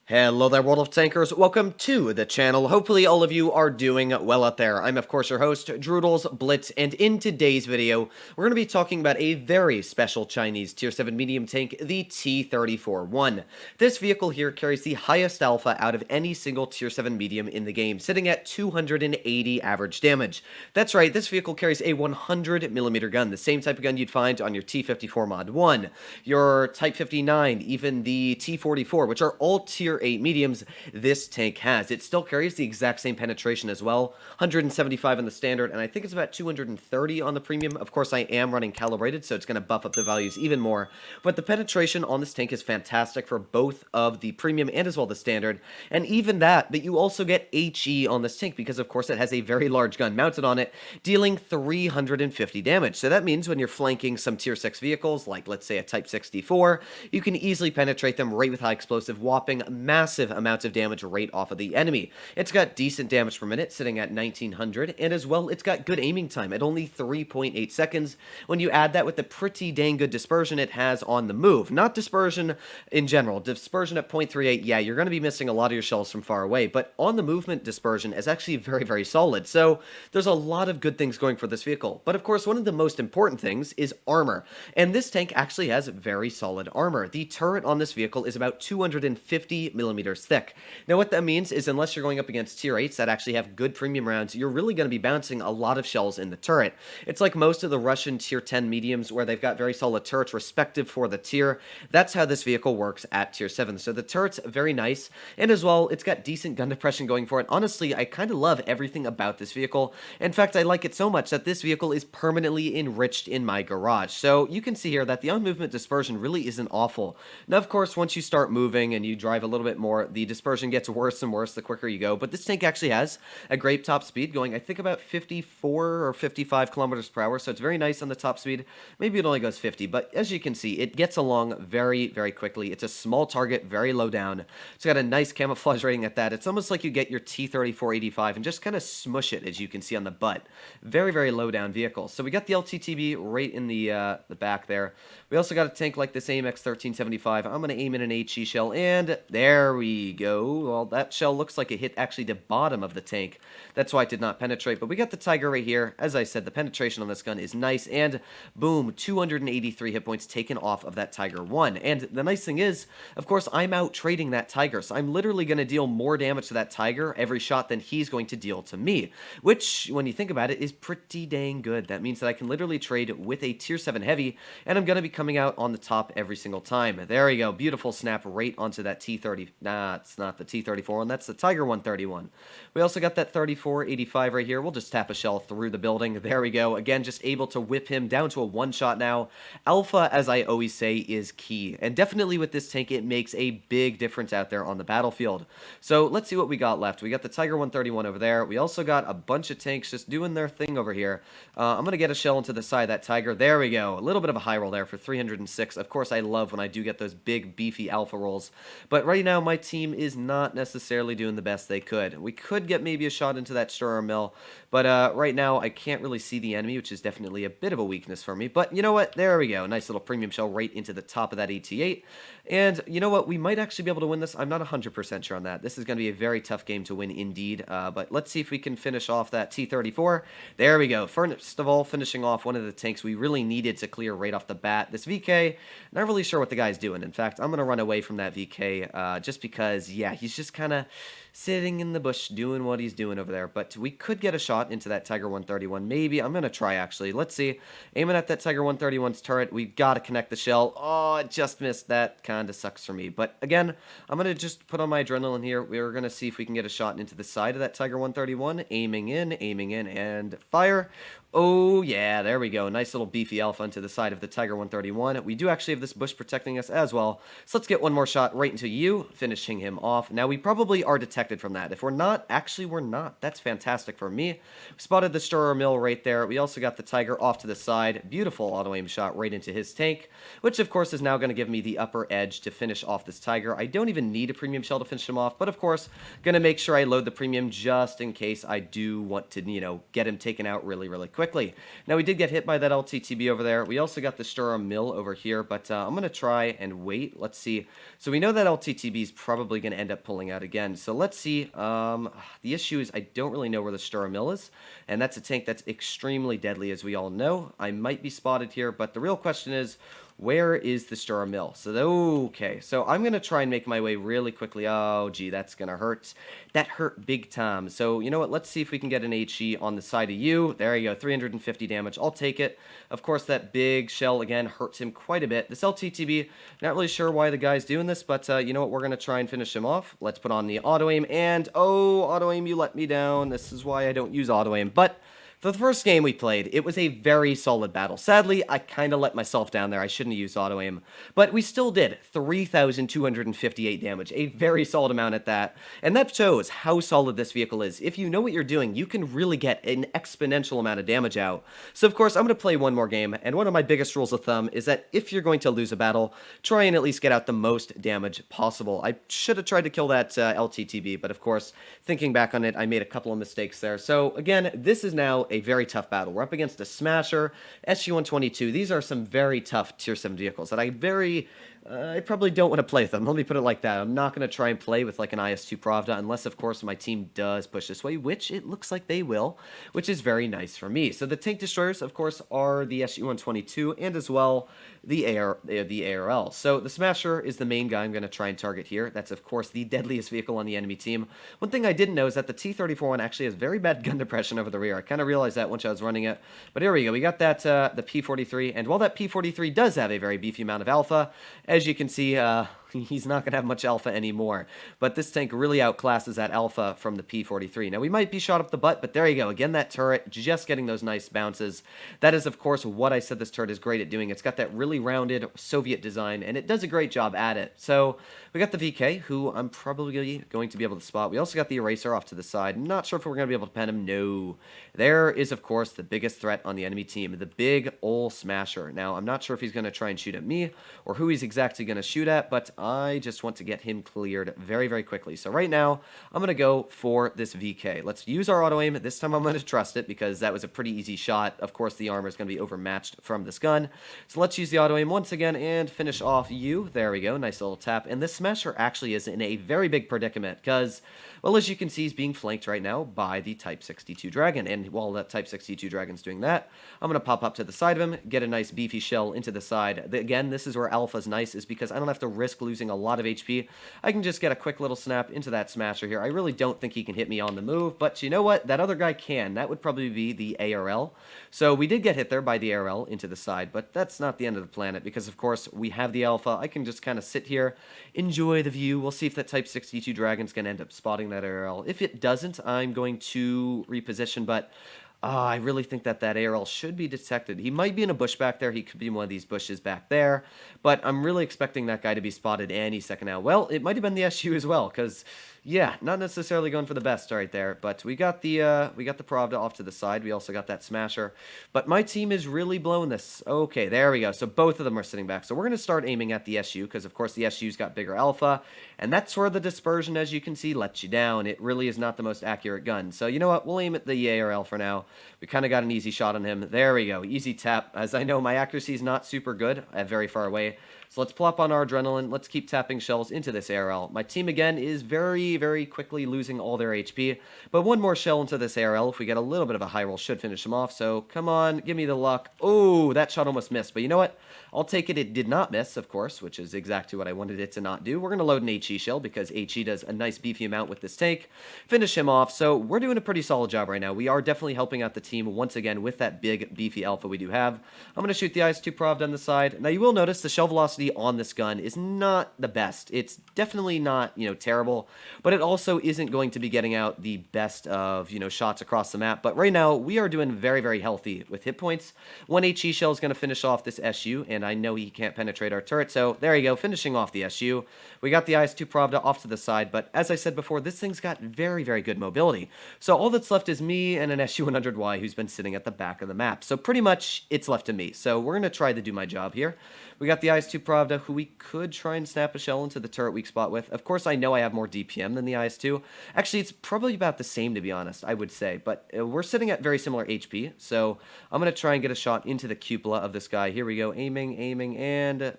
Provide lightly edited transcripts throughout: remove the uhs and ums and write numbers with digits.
Hello there, World of Tankers. Welcome to the channel. Hopefully all of you are doing well out there. I'm, of course, your host, Droodles Blitz, and in today's video, we're going to be talking about a very special Chinese Tier 7 medium tank, the T-34-1. This vehicle here carries the highest alpha out of any single Tier 7 medium in the game, sitting at 280 average damage. That's right, this vehicle carries a 100mm gun, the same type of gun you'd find on your T-54 Mod 1, your Type 59, even the T-44, which are all Tier 8 mediums. This tank has. It still carries the exact same penetration as well, 175 on the standard, and I think it's about 230 on the premium. Of course, I am running calibrated, so it's going to buff up the values even more, but the penetration on this tank is fantastic for both of the premium and as well the standard, and even that, but you also get HE on this tank because, of course, it has a very large gun mounted on it, dealing 350 damage. So that means when you're flanking some Tier 6 vehicles, like let's say a Type 64, you can easily penetrate them right with high explosive, whopping massive amounts of damage right off of the enemy. It's got decent damage per minute, sitting at 1900, and as well, it's got good aiming time at only 3.8 seconds. When you add that with the pretty dang good dispersion it has on the move, not dispersion in general, dispersion at 0.38, yeah, you're going to be missing a lot of your shells from far away, but on the movement dispersion is actually very solid, so there's a lot of good things going for this vehicle. But of course, one of the most important things is armor, and this tank actually has very solid armor. The turret on this vehicle is about 250 millimeters thick. Now what that means is unless you're going up against tier 8s that actually have good premium rounds, you're really going to be bouncing a lot of shells in the turret. It's like most of the Russian tier 10 mediums where they've got very solid turrets respective for the tier. That's how this vehicle works at tier 7. So the turret's very nice, and as well, it's got decent gun depression going for it. Honestly, I kind of love everything about this vehicle. In fact, I like it so much that this vehicle is permanently enriched in my garage. So you can see here that the on-movement dispersion really isn't awful. Now, of course, once you start moving and you drive a little bit more, the dispersion gets worse and worse the quicker you go, but this tank actually has a great top speed going, I think, about 54 or 55 kilometers per hour, so it's very nice on the top speed. Maybe it only goes 50, but as you can see, it gets along very quickly. It's a small target, very low down. It's got a nice camouflage rating at that. It's almost like you get your T-34-85 and just kind of smush it, as you can see on the butt. Very low down vehicle. So we got the LTTB right in the back there. We also got a tank like this AMX 1375. I'm going to aim in an HE shell, and there we go. Well, that shell looks like it hit actually the bottom of the tank. That's why it did not penetrate, but we got the Tiger right here. As I said, the penetration on this gun is nice, and boom, 283 hit points taken off of that Tiger 1. And the nice thing is, of course, I'm out trading that Tiger, so I'm literally going to deal more damage to that Tiger every shot than he's going to deal to me, which, when you think about it, is pretty dang good. That means that I can literally trade with a Tier 7 Heavy, and I'm going to be coming out on the top every single time. There we go. Beautiful snap right onto that T-30. Nah, it's not the T-34 one. That's the Tiger 131. We also got that 34-85 right here. We'll just tap a shell through the building. There we go. Again, just able to whip him down to a one-shot now. Alpha, as I always say, is key. And definitely with this tank, it makes a big difference out there on the battlefield. So let's see what we got left. We got the Tiger 131 over there. We also got a bunch of tanks just doing their thing over here. I'm going to get a shell into the side of that Tiger. There we go. A little bit of a high roll there for 306. Of course, I love when I do get those big, beefy alpha rolls. But right now, my team is not necessarily doing the best they could. We could get maybe a shot into that Sturm Mill, but right now, I can't really see the enemy, which is definitely a bit of a weakness for me. But you know what? There we go. Nice little premium shell right into the top of that AT-8. And you know what? We might actually be able to win this. I'm not 100% sure on that. This is going to be a very tough game to win indeed. But let's see if we can finish off that T-34. There we go. First of all, finishing off one of the tanks we really needed to clear right off the bat. This VK, not really sure what the guy's doing. In fact, I'm going to run away from that VK just because, yeah, he's just kind of sitting in the bush doing what he's doing over there. But we could get a shot into that Tiger 131. Maybe. I'm going to try, actually. Let's see. Aiming at that Tiger 131's turret. We've got to connect the shell. Oh, it just missed. That kind of sucks for me. But again, I'm going to just put on my adrenaline here. We're going to see if we can get a shot into the side of that Tiger 131. Aiming in, and fire. Oh, yeah, there we go. Nice little beefy alpha into the side of the Tiger 131. We do actually have this bush protecting us as well. So let's get one more shot right into you, finishing him off. Now, we probably are detecting protected from that. If we're not, actually we're not. That's fantastic for me. We spotted the Sturrer Mill right there. We also got the Tiger off to the side. Beautiful auto-aim shot right into his tank, which of course is now going to give me the upper edge to finish off this Tiger. I don't even need a premium shell to finish him off, but of course, going to make sure I load the premium just in case I do want to, get him taken out really, really quickly. Now, we did get hit by that LTTB over there. We also got the Sturrer Mill over here, but I'm going to try and wait. Let's see. So we know that LTTB is probably going to end up pulling out again. So let's see. The issue is I don't really know where the Sturrer Mill is, and that's a tank that's extremely deadly, as we all know. I might be spotted here, but the real question is, where is the Sturrer Mill? So, okay. So, I'm going to try and make my way really quickly. Oh, gee, that's going to hurt. That hurt big time. So, you know what? Let's see if we can get an HE on the side of you. There you go. 350 damage. I'll take it. Of course, that big shell, again, hurts him quite a bit. This LTTB, not really sure why the guy's doing this, but you know what? We're going to try and finish him off. Let's put on the auto-aim. And, oh, auto-aim, you let me down. This is why I don't use auto-aim. But for the first game we played, it was a very solid battle. Sadly, I kind of let myself down there. I shouldn't have used auto-aim. But we still did 3,258 damage. A very solid amount at that. And that shows how solid this vehicle is. If you know what you're doing, you can really get an exponential amount of damage out. So, of course, I'm going to play one more game. And one of my biggest rules of thumb is that if you're going to lose a battle, try and at least get out the most damage possible. I should have tried to kill that LTTB. But, of course, thinking back on it, I made a couple of mistakes there. So, again, this is now a very tough battle. We're up against a Smasher, SU-122. These are some very tough Tier 7 vehicles that I probably don't want to play with them. Let me put it like that. I'm not going to try and play with like an IS-2 Pravda unless, of course, my team does push this way, which it looks like they will, which is very nice for me. So the tank destroyers, of course, are the SU-122 and as well the ARL. So the Smasher is the main guy I'm going to try and target here. That's, of course, the deadliest vehicle on the enemy team. One thing I didn't know is that the T-34-1 actually has very bad gun depression over the rear. I kind of realized that once I was running it. But here we go. We got that the P-43, and while that P-43 does have a very beefy amount of alpha, as you can see, he's not going to have much alpha anymore. But this tank really outclasses that alpha from the P-43. Now, we might be shot up the butt, but there you go. Again, that turret, just getting those nice bounces. That is, of course, what I said this turret is great at doing. It's got that really rounded Soviet design, and it does a great job at it. So, we got the VK, who I'm probably going to be able to spot. We also got the Eraser off to the side. Not sure if we're going to be able to pen him. No. There is, of course, the biggest threat on the enemy team, the big ol' Smasher. Now, I'm not sure if he's going to try and shoot at me, or who he's exactly going to shoot at, but I just want to get him cleared very, very quickly. So right now, I'm going to go for this VK. Let's use our auto-aim. This time I'm going to trust it because that was a pretty easy shot. Of course, the armor is going to be overmatched from this gun. So let's use the auto-aim once again and finish off you. There we go. Nice little tap. And this Smasher actually is in a very big predicament because, well, as you can see, he's being flanked right now by the Type 62 Dragon. And while that Type 62 Dragon's doing that, I'm going to pop up to the side of him, get a nice beefy shell into the side. Again, this is where Alpha's nice, is because I don't have to risk losing a lot of HP. I can just get a quick little snap into that Smasher here. I really don't think he can hit me on the move, but you know what? That other guy can. That would probably be the ARL. So we did get hit there by the ARL into the side, but that's not the end of the planet because, of course, we have the Alpha. I can just kind of sit here, enjoy the view. We'll see if that Type 62 Dragon's going to end up spotting that ARL. If it doesn't, I'm going to reposition, but I really think that ARL should be detected. He might be in a bush back there. He could be in one of these bushes back there. But I'm really expecting that guy to be spotted any second now. Well, it might have been the SU as well, because, yeah, not necessarily going for the best right there. But we got the Pravda off to the side. We also got that Smasher. But my team is really blowing this. Okay, there we go. So both of them are sitting back. So we're going to start aiming at the SU, because, of course, the SU's got bigger alpha. And that's where the dispersion, as you can see, lets you down. It really is not the most accurate gun. So, you know what? We'll aim at the ARL for now. We kind of got an easy shot on him. There we go. Easy tap. As I know, my accuracy is not super good. I'm very far away. So let's plop on our adrenaline. Let's keep tapping shells into this ARL. My team, again, is very, very quickly losing all their HP. But one more shell into this ARL, if we get a little bit of a high roll, should finish him off. So come on, give me the luck. Oh, that shot almost missed. But you know what? I'll take it. It did not miss, of course, which is exactly what I wanted it to not do. We're going to load an HE shell because HE does a nice beefy amount with this tank. Finish him off. So we're doing a pretty solid job right now. We are definitely helping out the team once again with that big beefy alpha we do have. I'm going to shoot the IS-2 Pravda on the side. Now you will notice the shell velocity velocity on this gun is not the best. It's definitely not, terrible, but it also isn't going to be getting out the best of, shots across the map. But right now, we are doing very, very healthy with hit points. One HE shell is going to finish off this SU, and I know he can't penetrate our turret, so there you go, finishing off the SU. We got the IS-2 Pravda off to the side, but as I said before, this thing's got very, very good mobility. So all that's left is me and an SU-100Y who's been sitting at the back of the map. So pretty much, it's left to me. So we're going to try to do my job here. We got the IS-2 Pravda, who we could try and snap a shell into the turret weak spot with. Of course, I know I have more DPM than the IS-2. Actually, it's probably about the same, to be honest, I would say. But we're sitting at very similar HP, so I'm going to try and get a shot into the cupola of this guy. Here we go, aiming, and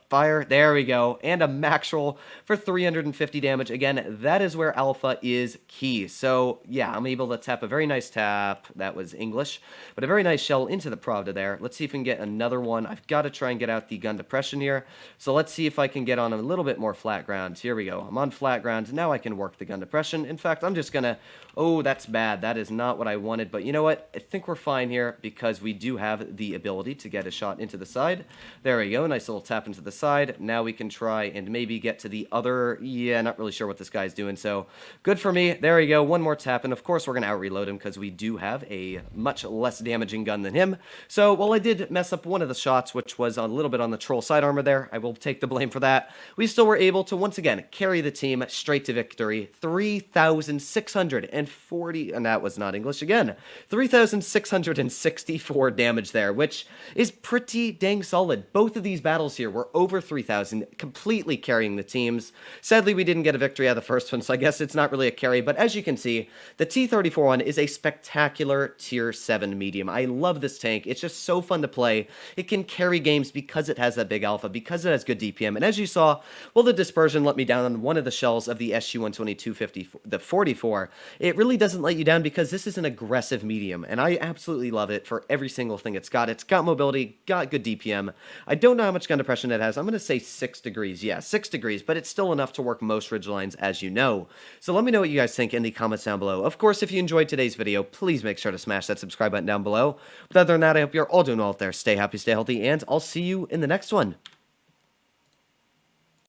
fire. There we go. And a max roll for 350 damage. Again, that is where alpha is key. So, yeah, I'm able to tap a very nice tap. That was English. But a very nice shell into the Pravda there. Let's see if we can get another one. I've got to try and get out the gun depression here. So let's see if I can get on a little bit more flat ground. Here we go. I'm on flat ground. Now I can work the gun depression. In fact, I'm just going to... Oh, that's bad. That is not what I wanted. But you know what? I think we're fine here because we do have the ability to get a shot into the side. There we go. Nice little tap into the side. Now we can try and maybe get to the other... Yeah, not really sure what this guy's doing. So good for me. There we go. One more tap. And of course, we're going to out-reload him because we do have a much less damaging gun than him. So while I did mess up one of the shots, which was a little bit on the troll side armor there, I will take the blame for that. We still were able to once again carry the team straight to victory. 3,640, and that was not English again, 3,664 damage there, which is pretty dang solid. Both of these battles here were over 3,000, completely carrying the teams. Sadly, we didn't get a victory out of the first one, so I guess it's not really a carry, but as you can see, the T-34-1 is a spectacular tier 7 medium. I love this tank. It's just so fun to play. It can carry games because it has that big alpha, because it has good DPM, and as you saw, well, the dispersion let me down on one of the shells of the SU-122 the 44. It really doesn't let you down because this is an aggressive medium, and I absolutely love it for every single thing it's got. It's got mobility, got good DPM. I don't know how much gun depression it has. I'm going to say 6 degrees. Yeah, 6 degrees, but it's still enough to work most ridge lines, as you know. So let me know what you guys think in the comments down below. Of course, if you enjoyed today's video, please make sure to smash that subscribe button down below. But other than that, I hope you're all doing well out there. Stay happy, stay healthy, and I'll see you in the next one.